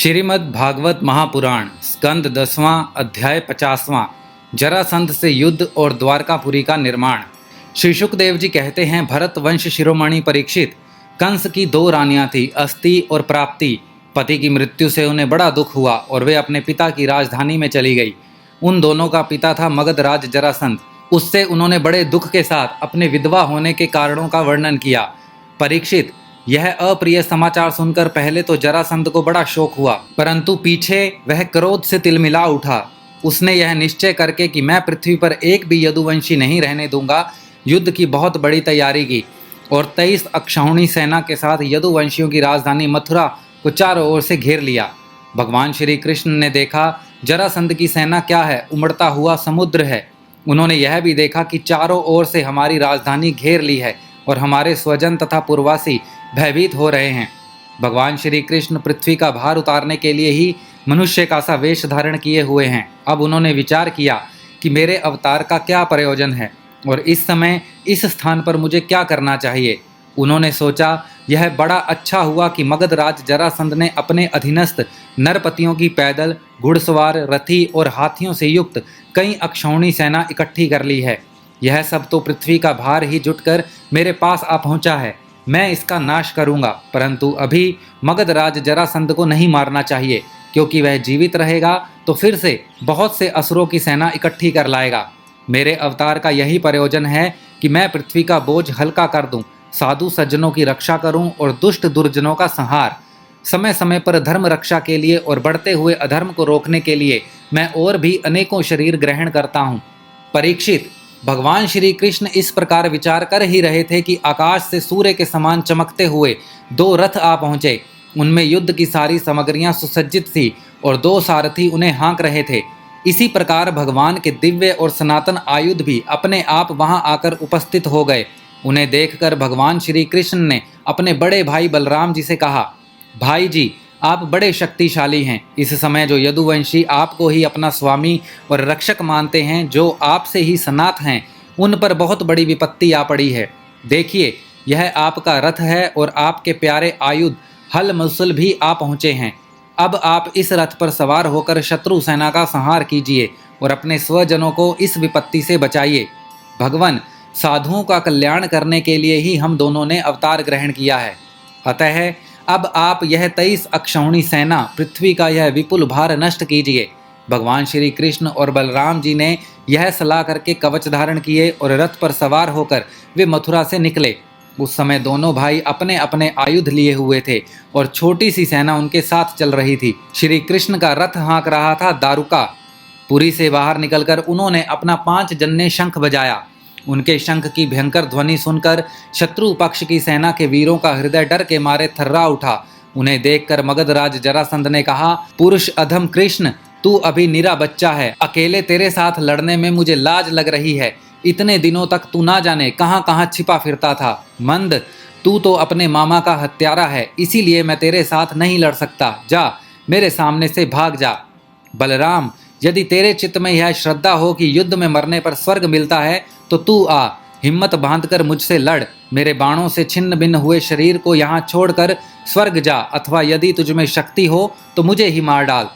श्रीमद् भागवत महापुराण स्कंद 10वां अध्याय 50वां जरासंध से युद्ध और द्वारकापुरी का निर्माण। श्री शुकदेव जी कहते हैं, भरत वंश शिरोमणि परीक्षित, कंस की 2 रानियां थी, अस्ति और प्राप्ति। पति की मृत्यु से उन्हें बड़ा दुख हुआ और वे अपने पिता की राजधानी में चली गई। उन दोनों का पिता था मगधराज जरासंध। उससे उन्होंने बड़े दुख के साथ अपने विधवा होने के कारणों का वर्णन किया। परीक्षित, यह अप्रिय समाचार सुनकर पहले तो जरासंध को बड़ा शोक हुआ, परंतु पीछे वह क्रोध से तिलमिला उठा। उसने यह निश्चय करके कि मैं पृथ्वी पर एक भी यदुवंशी नहीं रहने दूंगा, युद्ध की बहुत बड़ी तैयारी की और 23 अक्षौहिणी सेना के साथ यदुवंशियों की राजधानी मथुरा को चारों ओर से घेर लिया। भगवान श्री कृष्ण ने देखा जरासंध की सेना क्या है, उमड़ता हुआ समुद्र है। उन्होंने यह भी देखा कि चारों ओर से हमारी राजधानी घेर ली है और हमारे स्वजन तथा पूर्ववासी भयभीत हो रहे हैं। भगवान श्री कृष्ण पृथ्वी का भार उतारने के लिए ही मनुष्य का सा वेश धारण किए हुए हैं। अब उन्होंने विचार किया कि मेरे अवतार का क्या प्रयोजन है और इस समय इस स्थान पर मुझे क्या करना चाहिए। उन्होंने सोचा, यह बड़ा अच्छा हुआ कि मगधराज जरासंध ने अपने अधीनस्थ नरपतियों की पैदल, घुड़सवार, रथी और हाथियों से युक्त कई अक्षौहिणी सेना इकट्ठी कर ली है। यह सब तो पृथ्वी का भार ही जुटकर मेरे पास आ पहुंचा है। मैं इसका नाश करूंगा, परंतु अभी मगधराज जरासंध को नहीं मारना चाहिए, क्योंकि वह जीवित रहेगा तो फिर से बहुत से असुरों की सेना इकट्ठी कर लाएगा। मेरे अवतार का यही प्रयोजन है कि मैं पृथ्वी का बोझ हल्का कर दूं, साधु सज्जनों की रक्षा करूं और दुष्ट दुर्जनों का संहार। समय समय पर धर्म रक्षा के लिए और बढ़ते हुए अधर्म को रोकने के लिए मैं और भी अनेकों शरीर ग्रहण करता हूं। परीक्षित, भगवान श्री कृष्ण इस प्रकार विचार कर ही रहे थे कि आकाश से सूर्य के समान चमकते हुए 2 रथ आ पहुंचे। उनमें युद्ध की सारी सामग्रियां सुसज्जित थी और 2 सारथी उन्हें हाँक रहे थे। इसी प्रकार भगवान के दिव्य और सनातन आयुध भी अपने आप वहां आकर उपस्थित हो गए। उन्हें देखकर भगवान श्री कृष्ण ने अपने बड़े भाई बलराम जी से कहा, भाई जी, आप बड़े शक्तिशाली हैं। इस समय जो यदुवंशी आपको ही अपना स्वामी और रक्षक मानते हैं, जो आपसे ही सनात हैं, उन पर बहुत बड़ी विपत्ति आ पड़ी है। देखिए, यह आपका रथ है और आपके प्यारे आयुध हल मुसल भी आ पहुँचे हैं। अब आप इस रथ पर सवार होकर शत्रु सेना का संहार कीजिए और अपने स्वजनों को इस विपत्ति से बचाइए। भगवान, साधुओं का कल्याण करने के लिए ही हम दोनों ने अवतार ग्रहण किया है। अतः अब आप यह 23 अक्षौहिणी सेना, पृथ्वी का यह विपुल भार नष्ट कीजिए। भगवान श्री कृष्ण और बलराम जी ने यह सलाह करके कवच धारण किए और रथ पर सवार होकर वे मथुरा से निकले। उस समय दोनों भाई अपने अपने आयुध लिए हुए थे और छोटी सी सेना उनके साथ चल रही थी। श्री कृष्ण का रथ हाँक रहा था दारुका। पुरी से बाहर निकलकर उन्होंने अपना 5 जन्य शंख बजाया। उनके शंख की भयंकर ध्वनि सुनकर शत्रु पक्ष की सेना के वीरों का हृदय डर के मारे थर्रा उठा। उन्हें देखकर मगधराज जरासंध ने कहा, पुरुष अधम कृष्ण, तू अभी निरा बच्चा है। अकेले तेरे साथ लड़ने में मुझे लाज लग रही है। इतने दिनों तक तू ना जाने कहाँ कहाँ छिपा फिरता था। मंद, तू तो अपने मामा का हत्यारा है, इसीलिए मैं तेरे साथ नहीं लड़ सकता। जा, मेरे सामने से भाग जा। बलराम, यदि तेरे चित्त में यह श्रद्धा हो कि युद्ध में मरने पर स्वर्ग मिलता है, तो तू आ, हिम्मत बांधकर मुझसे लड़। मेरे बाणों से छिन्न भिन्न हुए शरीर को यहाँ छोड़कर स्वर्ग जा, अथवा यदि तुझमें शक्ति हो तो मुझे ही मार डाल।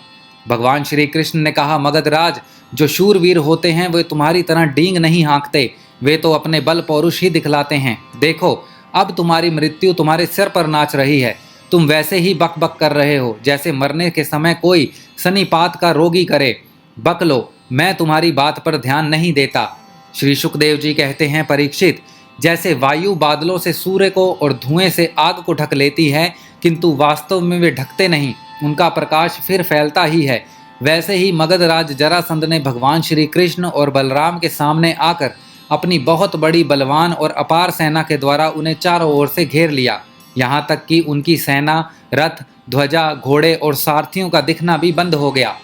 भगवान श्री कृष्ण ने कहा, मगधराज, जो शूरवीर होते हैं वे तुम्हारी तरह डींग नहीं हाँकते, वे तो अपने बल पौरुष ही दिखलाते हैं। देखो, अब तुम्हारी मृत्यु तुम्हारे सिर पर नाच रही है। तुम वैसे ही बक बक कर रहे हो जैसे मरने के समय कोई सन्निपात का रोगी करे। बक लो, मैं तुम्हारी बात पर ध्यान नहीं देता। श्री शुकदेव जी कहते हैं, परीक्षित, जैसे वायु बादलों से सूर्य को और धुएं से आग को ढक लेती है, किंतु वास्तव में वे ढकते नहीं, उनका प्रकाश फिर फैलता ही है, वैसे ही मगधराज जरासंध ने भगवान श्री कृष्ण और बलराम के सामने आकर अपनी बहुत बड़ी बलवान और अपार सेना के द्वारा उन्हें चारों ओर से घेर लिया। यहाँ तक कि उनकी सेना, रथ, ध्वजा, घोड़े और सारथियों का दिखना भी बंद हो गया।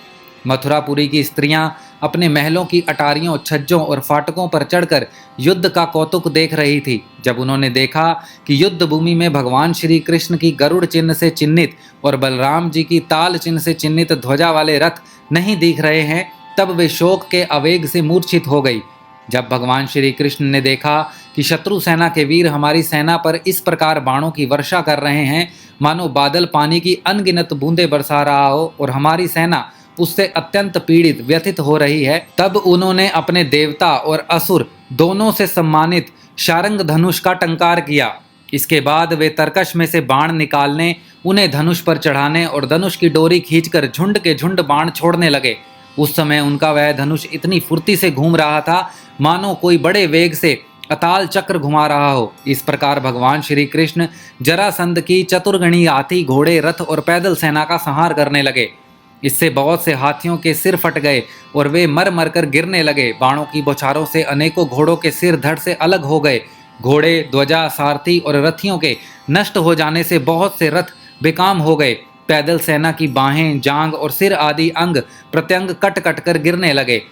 मथुरापुरी की स्त्रियां अपने महलों की अटारियों, छज्जों और फाटकों पर चढ़कर युद्ध का कौतुक देख रही थी। जब उन्होंने देखा कि युद्ध भूमि में भगवान श्री कृष्ण की गरुड़ चिन्ह से चिन्हित और बलराम जी की ताल चिन्ह से चिन्हित ध्वजा वाले रथ नहीं दिख रहे हैं, तब वे शोक के आवेग से मूर्छित हो गई। जब भगवान श्री कृष्ण ने देखा कि शत्रु सेना के वीर हमारी सेना पर इस प्रकार बाणों की वर्षा कर रहे हैं, मानो बादल पानी की अनगिनत बूंदें बरसा रहा हो और हमारी सेना उससे अत्यंत पीड़ित व्यथित हो रही है। तब उन्होंने अपने देवता और असुर दोनों से सम्मानित शारंग धनुष का टंकार किया। इसके बाद वे तरकश में से बाण निकालने, उन्हें धनुष पर चढ़ाने और धनुष की डोरी खींचकर झुंड के झुंड बाण छोड़ने लगे। उस समय उनका वह धनुष इतनी फुर्ती से घूम रहा था मानो कोई बड़े वेग से अताल चक्र घुमा रहा हो। इस प्रकार भगवान श्री कृष्ण जरासंध की चतुर्गणी हाथी, घोड़े, रथ और पैदल सेना का संहार करने लगे। इससे बहुत से हाथियों के सिर फट गए और वे मर मर कर गिरने लगे। बाणों की बौछारों से अनेकों घोड़ों के सिर धड़ से अलग हो गए। घोड़े, ध्वजा, सारथी और रथियों के नष्ट हो जाने से बहुत से रथ बेकाम हो गए। पैदल सेना की बाहें, जांग और सिर आदि अंग प्रत्यंग कट कट कर गिरने लगे।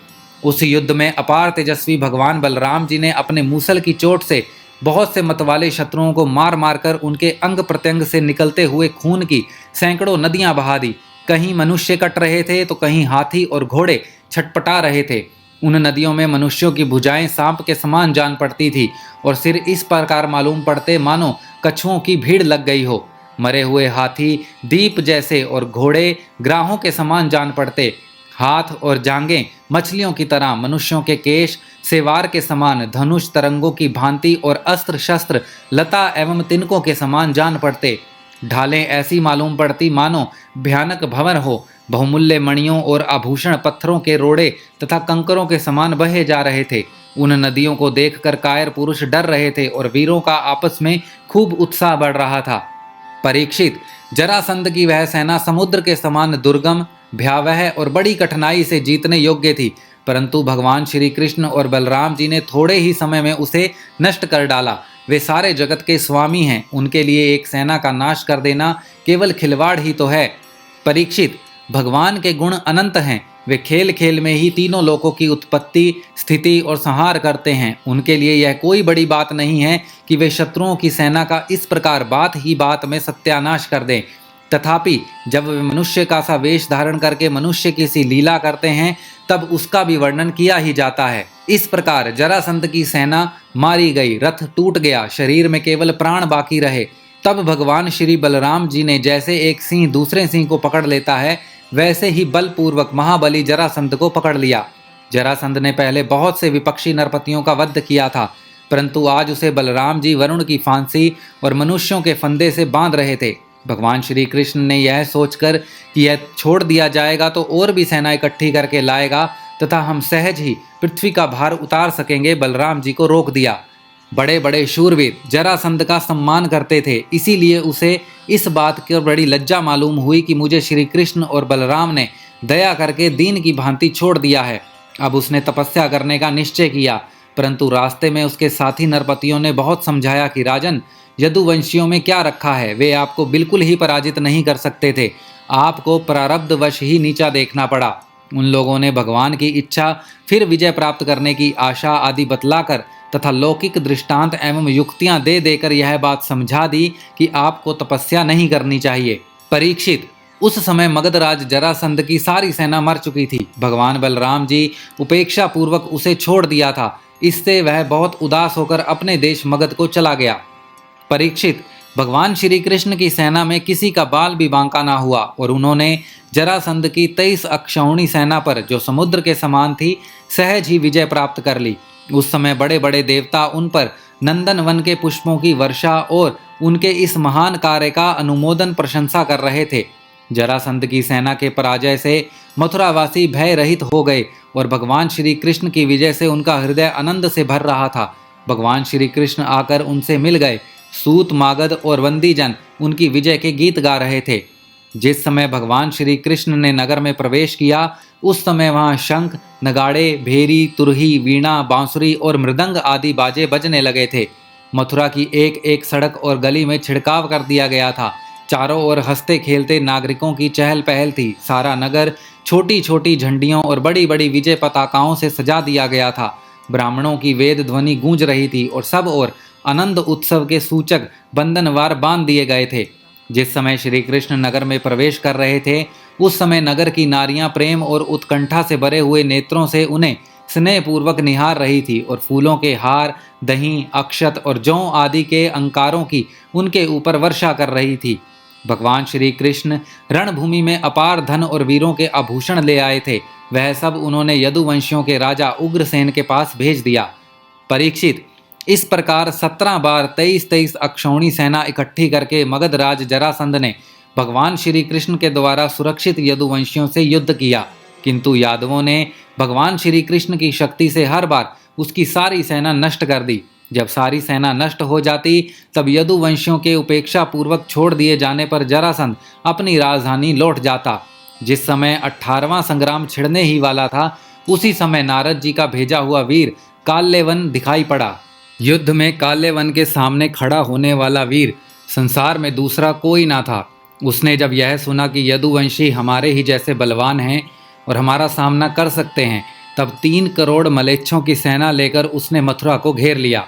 उस युद्ध में अपार तेजस्वी भगवान बलराम जी ने अपने मूसल की चोट से बहुत से मतवाले शत्रुओं को मार मार कर उनके अंग प्रत्यंग से निकलते हुए खून की सैकड़ों नदियां बहा दी। कहीं मनुष्य कट रहे थे तो कहीं हाथी और घोड़े छटपटा रहे थे। उन नदियों में मनुष्यों की भुजाएं सांप के समान जान पड़ती थी और सिर इस प्रकार मालूम पड़ते मानो कछुओं की भीड़ लग गई हो। मरे हुए हाथी दीप जैसे और घोड़े ग्राहों के समान जान पड़ते। हाथ और जांघें मछलियों की तरह, मनुष्यों के केश सेवार के समान, धनुष तरंगों की भांति और अस्त्र शस्त्र लता एवं तिनकों के समान जान पड़ते। ढालें ऐसी मालूम पड़ती मानो भयानक भंवर हो। बहुमूल्य मणियों और आभूषण पत्थरों के रोड़े तथा कंकरों के समान बहे जा रहे थे। उन नदियों को देखकर कायर पुरुष डर रहे थे और वीरों का आपस में खूब उत्साह बढ़ रहा था। परीक्षित, जरासंध की वह सेना समुद्र के समान दुर्गम, भयावह और बड़ी कठिनाई से जीतने योग्य थी, परंतु भगवान श्री कृष्ण और बलराम जी ने थोड़े ही समय में उसे नष्ट कर डाला। वे सारे जगत के स्वामी हैं, उनके लिए एक सेना का नाश कर देना केवल खिलवाड़ ही तो है। परीक्षित, भगवान के गुण अनंत हैं। वे खेल खेल में ही तीनों लोकों की उत्पत्ति, स्थिति और संहार करते हैं। उनके लिए यह कोई बड़ी बात नहीं है कि वे शत्रुओं की सेना का इस प्रकार बात ही बात में सत्यानाश कर दें। तथापि जब वे मनुष्य का सा वेश धारण करके मनुष्य की सी लीला करते हैं तब उसका भी वर्णन किया ही जाता है। इस प्रकार जरासंध की सेना मारी गई, रथ टूट गया, शरीर में केवल प्राण बाकी रहे। तब भगवान श्री बलराम जी ने जैसे एक सिंह दूसरे सिंह को पकड़ लेता है, वैसे ही बलपूर्वक महाबली जरासंध को पकड़ लिया। जरासंध ने पहले बहुत से विपक्षी नरपतियों का वध किया था, परंतु आज उसे बलराम जी वरुण की फांसी और मनुष्यों के फंदे से बांध रहे थे। भगवान श्री कृष्ण ने यह सोचकर कि यह छोड़ दिया जाएगा तो और भी सेना इकट्ठी करके लाएगा तथा हम सहज ही पृथ्वी का भार उतार सकेंगे, बलराम जी को रोक दिया। बड़े बड़े शूरवीर जरासंध का सम्मान करते थे, इसीलिए उसे इस बात की बड़ी लज्जा मालूम हुई कि मुझे श्री कृष्ण और बलराम ने दया करके दीन की भांति छोड़ दिया है। अब उसने तपस्या करने का निश्चय किया, परंतु रास्ते में उसके साथी नरपतियों ने बहुत समझाया कि राजन, यदुवंशियों में क्या रखा है, वे आपको बिल्कुल ही पराजित नहीं कर सकते थे। आपको प्रारब्धवश ही नीचा देखना पड़ा। उन लोगों ने भगवान की इच्छा, फिर विजय प्राप्त करने की आशा आदि बतलाकर तथा लौकिक दृष्टांत एवं युक्तियां दे देकर यह बात समझा दी कि आपको तपस्या नहीं करनी चाहिए। परीक्षित, उस समय मगधराज जरासंध की सारी सेना मर चुकी थी। भगवान बलराम जी उपेक्षा पूर्वक उसे छोड़ दिया था। इससे वह बहुत उदास होकर अपने देश मगध को चला गया। परीक्षित, भगवान श्री कृष्ण की सेना में किसी का बाल भी बांका ना हुआ और उन्होंने जरासंध की 23 अक्षौणी सेना पर, जो समुद्र के समान थी, सहज ही विजय प्राप्त कर ली। उस समय बड़े बड़े देवता उन पर नंदन वन के पुष्पों की वर्षा और उनके इस महान कार्य का अनुमोदन प्रशंसा कर रहे थे। जरासंध की सेना के पराजय से मथुरावासी भय रहित हो गए और भगवान श्री कृष्ण की विजय से उनका हृदय आनंद से भर रहा था। भगवान श्री कृष्ण आकर उनसे मिल गए। सूत, मागध और वंदीजन उनकी विजय के गीत गा रहे थे। जिस समय भगवान श्री कृष्ण ने नगर में प्रवेश किया, उस समय वहां शंख, नगाड़े, भेरी, तुरही, वीणा, बांसुरी और मृदंग आदि बाजे बजने लगे थे। मथुरा की एक एक सड़क और गली में छिड़काव कर दिया गया था। चारों ओर हंसते खेलते नागरिकों की चहल पहल थी। सारा नगर छोटी छोटी झंडियों और बड़ी बड़ी विजय पताकाओं से सजा दिया गया था। ब्राह्मणों की वेद ध्वनि गूंज रही थी और सब ओर आनंद उत्सव के सूचक बंधनवार बांध दिए गए थे। जिस समय श्री कृष्ण नगर में प्रवेश कर रहे थे, उस समय नगर की नारियां प्रेम और उत्कंठा से भरे हुए नेत्रों से उन्हें स्नेहपूर्वक निहार रही थी और फूलों के हार, दही, अक्षत और जौ आदि के अंकारों की उनके ऊपर वर्षा कर रही थी। भगवान श्री कृष्ण रणभूमि में अपार धन और वीरों के आभूषण ले आए थे, वह सब उन्होंने यदुवंशियों के राजा उग्रसेन के पास भेज दिया। परीक्षित, इस प्रकार 17 बार 23 अक्षौणी सेना इकट्ठी करके मगध राज जरासंध ने भगवान श्री कृष्ण के द्वारा सुरक्षित यदुवंशियों से युद्ध किया, किंतु यादवों ने भगवान श्री कृष्ण की शक्ति से हर बार उसकी सारी सेना नष्ट कर दी। जब सारी सेना नष्ट हो जाती तब यदुवंशियों के उपेक्षा पूर्वक छोड़ दिए जाने पर जरासंध अपनी राजधानी लौट जाता। जिस समय 18वां संग्राम छिड़ने ही वाला था, उसी समय नारद जी का भेजा हुआ वीर काल्यवन दिखाई पड़ा। युद्ध में काल्यवन के सामने खड़ा होने वाला वीर संसार में दूसरा कोई ना था। उसने जब यह सुना कि यदुवंशी हमारे ही जैसे बलवान हैं और हमारा सामना कर सकते हैं, तब 3 करोड़ मलेच्छों की सेना लेकर उसने मथुरा को घेर लिया।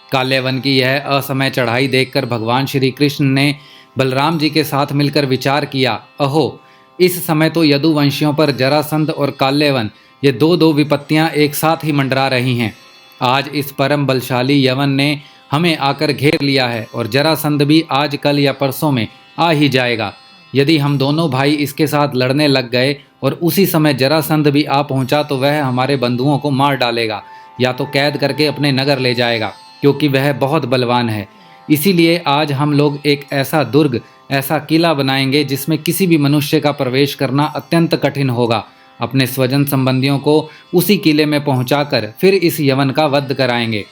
काल्यवन की यह असमय चढ़ाई देखकर भगवान श्री कृष्ण ने बलराम जी के साथ मिलकर विचार किया, अहो, इस समय तो यदुवंशियों पर जरासंध और काल्यवन ये दो विपत्तियां एक साथ ही मंडरा रही हैं। आज इस परम बलशाली यवन ने हमें आकर घेर लिया है और जरासंध भी आज कल या परसों में आ ही जाएगा। यदि हम दोनों भाई इसके साथ लड़ने लग गए और उसी समय जरासंध भी आ पहुंचा तो वह हमारे बंधुओं को मार डालेगा या तो कैद करके अपने नगर ले जाएगा, क्योंकि वह बहुत बलवान है। इसीलिए आज हम लोग एक ऐसा दुर्ग, ऐसा किला बनाएंगे जिसमें किसी भी मनुष्य का प्रवेश करना अत्यंत कठिन होगा। अपने स्वजन संबंधियों को उसी किले में पहुंचाकर फिर इस यवन का वध कराएंगे।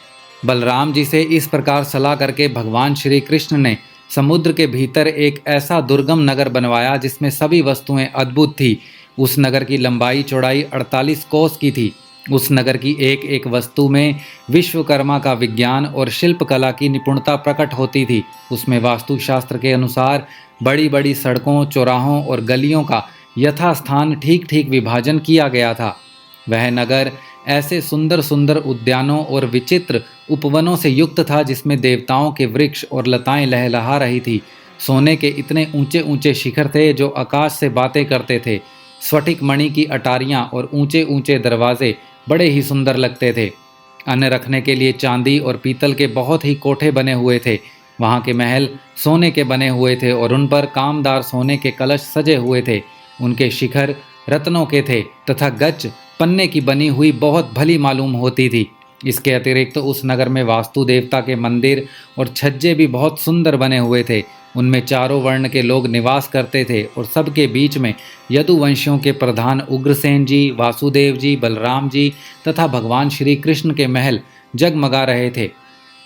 बलराम जी से इस प्रकार सलाह करके भगवान श्री कृष्ण ने समुद्र के भीतर एक ऐसा दुर्गम नगर बनवाया जिसमें सभी वस्तुएं अद्भुत थी। उस नगर की लंबाई चौड़ाई 48 कोस की थी। उस नगर की एक एक वस्तु में विश्वकर्मा का विज्ञान और शिल्पकला की निपुणता प्रकट होती थी। उसमें वास्तुशास्त्र के अनुसार बड़ी बड़ी सड़कों, चौराहों और गलियों का यथास्थान ठीक ठीक विभाजन किया गया था। वह नगर ऐसे सुंदर सुंदर उद्यानों और विचित्र उपवनों से युक्त था जिसमें देवताओं के वृक्ष और लताएं लहलहा रही थी। सोने के इतने ऊंचे ऊंचे शिखर थे जो आकाश से बातें करते थे। स्फटिक मणि की अटारियां और ऊंचे ऊंचे दरवाजे बड़े ही सुंदर लगते थे। अन्न रखने के लिए चांदी और पीतल के बहुत ही कोठे बने हुए थे। वहाँ के महल सोने के बने हुए थे और उन पर कामदार सोने के कलश सजे हुए थे। उनके शिखर रत्नों के थे तथा गच पन्ने की बनी हुई बहुत भली मालूम होती थी। इसके अतिरिक्त उस नगर में वास्तु देवता के मंदिर और छज्जे भी बहुत सुंदर बने हुए थे। उनमें चारों वर्ण के लोग निवास करते थे और सबके बीच में यदुवंशियों के प्रधान उग्रसेन जी, वासुदेव जी, बलराम जी तथा भगवान श्री कृष्ण के महल जगमगा रहे थे।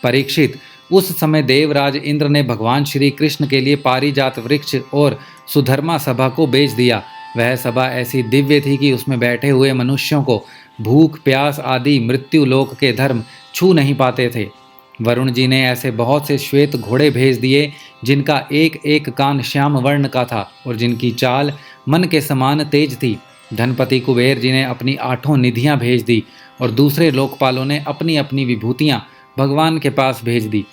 परीक्षित, उस समय देवराज इंद्र ने भगवान श्री कृष्ण के लिए पारिजात वृक्ष और सुधर्मा सभा को बेच दिया। वह सभा ऐसी दिव्य थी कि उसमें बैठे हुए मनुष्यों को भूख, प्यास आदि मृत्यु लोक के धर्म छू नहीं पाते थे। वरुण जी ने ऐसे बहुत से श्वेत घोड़े भेज दिए जिनका एक एक कान श्याम वर्ण का था और जिनकी चाल मन के समान तेज थी। धनपति कुबेर जी ने अपनी 8 निधियां भेज दी और दूसरे लोकपालों ने अपनी अपनी विभूतियां भगवान के पास भेज दी।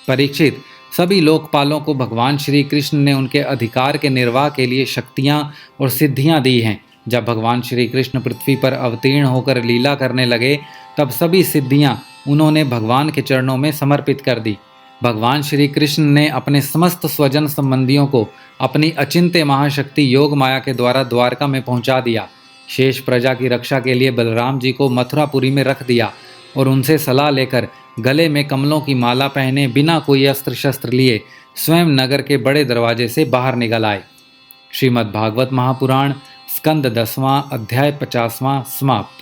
परीक्षित, सभी लोकपालों को भगवान श्री कृष्ण ने उनके अधिकार के निर्वाह के लिए शक्तियां और सिद्धियां दी हैं। जब भगवान श्री कृष्ण पृथ्वी पर अवतीर्ण होकर लीला करने लगे तब सभी सिद्धियां उन्होंने भगवान के चरणों में समर्पित कर दी। भगवान श्री कृष्ण ने अपने समस्त स्वजन संबंधियों को अपनी अचिंत्य महाशक्ति योग माया के द्वारा द्वारका में पहुंचा दिया। शेष प्रजा की रक्षा के लिए बलराम जी को मथुरापुरी में रख दिया और उनसे सलाह लेकर गले में कमलों की माला पहने बिना कोई अस्त्र शस्त्र लिए स्वयं नगर के बड़े दरवाजे से बाहर निकल आए। श्रीमद् भागवत महापुराण स्कंद 10वां अध्याय 50वां समाप्त।